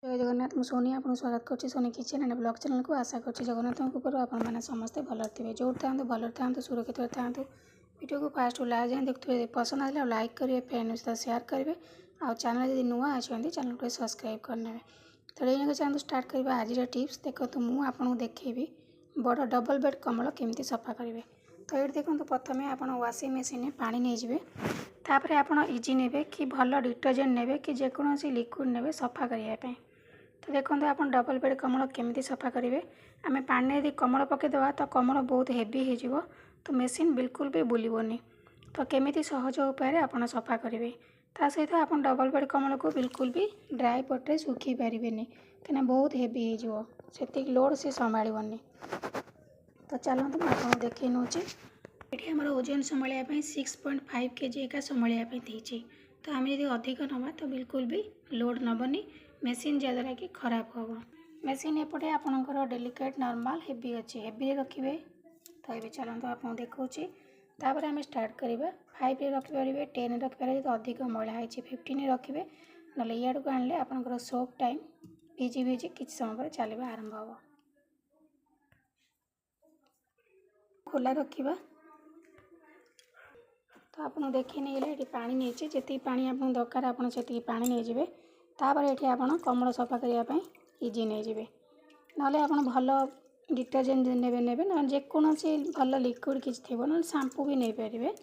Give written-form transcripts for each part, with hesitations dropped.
जय जगन्नाथ मु सोनी आपको स्वागत करछि Soni kitchen and blog channel को। आशा करछि जगन्नाथ कृपा आपण मैंने समस्ते भल थे जो भल था सुरक्षित था। वीडियो को फास्ट लास्ट जाए देखते पसंद आए लाइक करेंगे, फ्रेंड सहित शेयर करेंगे और चैनल जब नुआ अच्छे चैनल को सब्सक्राइब करने। तो ये चैनल स्टार्ट करवा आज टिप्स देखो मुझे देखी बड़ डबल बेड कम्बल केमती सफा करेंगे। तो ये देखो प्रथम आप वाशिंग मशीन पानी नहीं तापर आप इजी ने कि भल डिटर्जेंट ने कि जेकोसी लिक्विड ने सफा करने। तो देखो आप डबल बेड कम्बल केमती सफा करेंगे। आम पानी यदि कम्बल पकईदेवा तो कम्बल बहुत हेवी हो तो मेसीन बिल्कुल भी बुलबनी। तो केमी सहज उपाय आप सफा करेंगे। ता सहित आप डबल बेड कम्बल को बिल्कुल भी ड्राई पटे सुखी पारे कहीं बहुत हेवी होती लोड से संभालनी। तो चलते मुझे आपको देखे नौचे ये आम ओजन संभालने 6.5 kg एका संभालने देती। तो आम यदि अधिक नवा तो बिल्कुल भी लोड नबनी मेसीन जहाँद्वारा कि खराब हम। मेसीन एपटे आपंकर डेलिकेट नॉर्मल हेवी अच्छी हेवी रखिए। तो ये चलते आपको देखा तापर आम स्टार्ट करवा 5 रखिपारे 10 रखिपारे जो अधिक मैला है 15 रखिए ना इाड़ को आने आपंकर सोप टाइम भिजी भिजी किसी समय पर चलवा आरंभ हम। खोला रखा तो आपको देखी नहीं ये पा नहीं जी पा आप दरकार आप पा नहीं तापर ये आप कम्बल सफा करने इजी नहीं ना आप भल डिटर्जेंट ने ना जेकोसी भल लिक्विड किसी थी ना शैम्पू भी नहीं पारे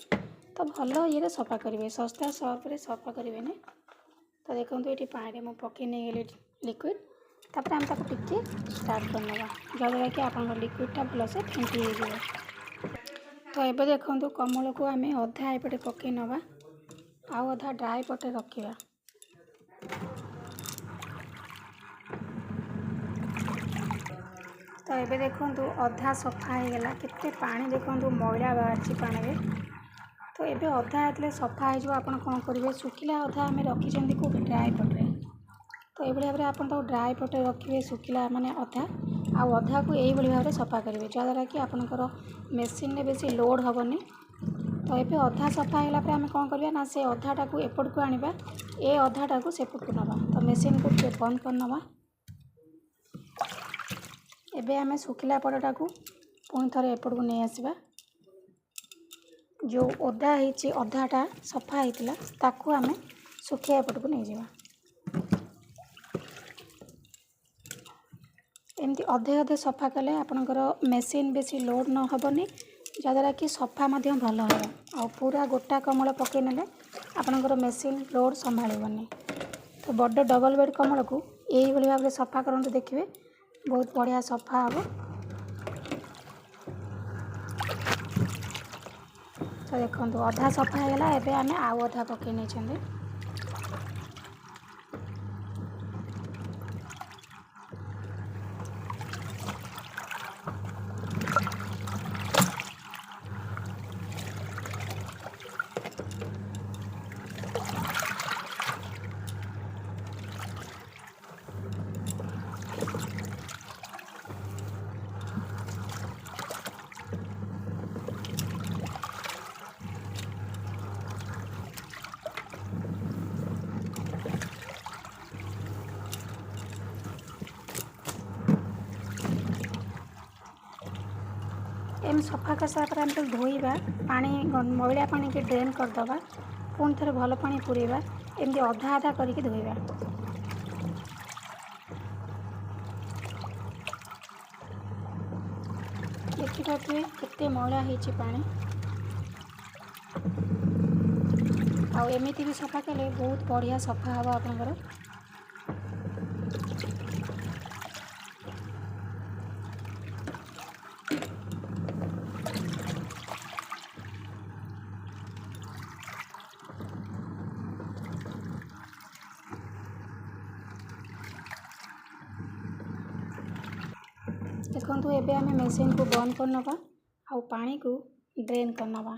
तो भल ये सफा करेंगे सस्ता सर्फ सफा करेंगे। तो देखो ये पानी में पकई नहीं गली लिक्विड तापर आम टिके स्टार्ट करने जहाँद्वारा कि आप लिक्विडटा भलसे फेंटी हो। तो ये देखो कम्बल को आम अधा एपटे पकई नवा आउ अधा ड्राई पटे रखा। तो ये देखो अधा सफा हो गला केते पानी देखो मैला बाहर पानी में। तो ये अधा ये सफा हो आप कौन करेंगे सुखिला अधा आम रखी कौट ड्राई पटे। तो ये भाव में आप ड्राई पटे रखिए सुखिला माने अधा आउ अधा को यही भाव में सफा करेंगे जहाँद्वारा कि आपंकर मेसीन में बेसी लोड हेनी। तो ये अधा सफा होगा आम कौन करवा ना से अधाटा को एपट को आनिबा ए अधाटा को सेपट को नवा। तो मेसीन को बंद कर नवा। एबे आमे सुखिला पड़टा को पुणी थे एपट को नहीं आसवा जो ओदा होती अधाटा सफा होता ताकू आमे सुखिया एपट को नहीं जावा। एमती अधे अधे सफा कले आपणकर मेसीन बेसी लोड न हेनी जहाँद्वारा कि सफा भल हो आ पूरा गोटा कम्बल पकई ने आपणकर मेसीन लोड संभालनी। तो बड़ डबल बेड कम्बल को यही भाव में सफा करते देखिए बहुत बढ़िया सफा हम। तो देखो अधा सफा होगा एबे आमे आउ अधा पकई नहीं। एम सफा कर सारा पर धोइबा पानी मैला पानी के ड्रेन करदबा पुणी थे भल पानी पूरेबा एमती अधा अधा करके धोइबा। देखिए केते मैला होती पानी आमती भी सफा कले बहुत बढ़िया सफा हम आपंकर। देखो एबे आमे मेसीन को बंद कर नवा आउ पानी को ड्रेन कर नवा।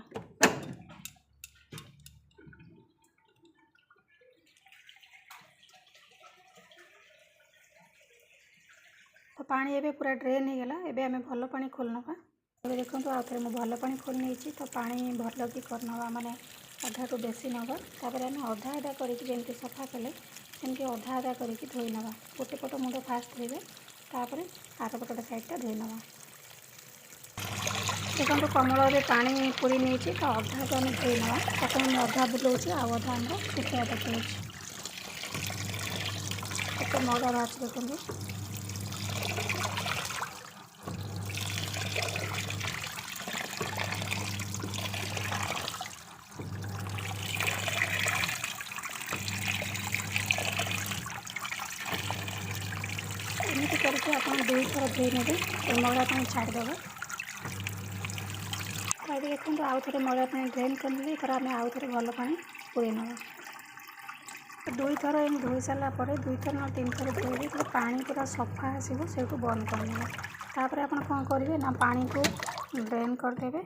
तो पानी एबे पूरा ड्रेन हो गला एबे आमे भल पानी खोल नवा। देखो आउ थे मुझे भल पानी खोल नहीं तो पानी भल कि कर नवा माने अधाटू बेसी नवा तापर आम अधा अधा करके जमी सफा कले सेमती अधा अधा करके धोई नवा गोटे पट मुंड फास्ट धोइबे तापर आर पटटा साइडटा धोई नवा। देखो कमल पानी पूरी नहीं तो अधा को आम धोई नवा ताको मैं अधा बुलाऊँ आउ अधा आम सुखा देखिए केते मड़ा बाहर देखो। एमती करके आप 2 थर धोई ने मड़ा पानी छाड़देव। तो देखो आउ थे मड़ा पानी ड्रेन करदे थर आम आउ थे भल पानी पूरे नवा। 2 थर एम धोई सारापर 2 थर ना 3 थर धोइबे तो पानी पूरा सफा आसो से बंद करदे। तापर आप कौन करेंगे ना पानी को ड्रेन करदे।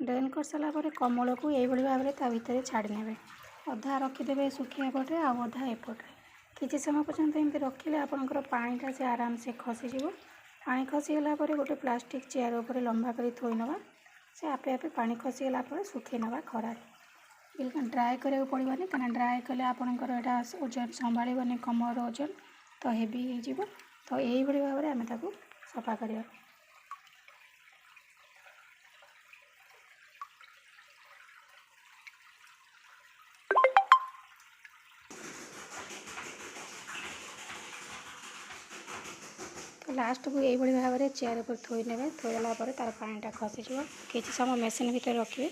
ड्रेन कर सारापर कमल को यही भाव में ता भीतर छाड़ी ने अधा रखीदे सुखिया पटे आउ अधा एपटे किसी समय पर्यंत एमती रखिले आपंकर पानीटा से आराम से खसीज। पानी खसीगला गोटे प्लास्टिक चेयर उपर लंबा कर थोई नवा से आपे आपे पानी खसीगला सुखे नवा खरार बिल्कुल ड्राए करा पड़वानी क्या ड्राए कले आपंकर यहाँ ओजन संभाड़बनी कमर ओजन तो हेवी हो तो यही भाव में आम सफा करिया। तो लास्ट को यही भाव में चेयर पर थोई ने थोईला तार पानीटा खसीज किसी समय मेसीन भीतर रखिए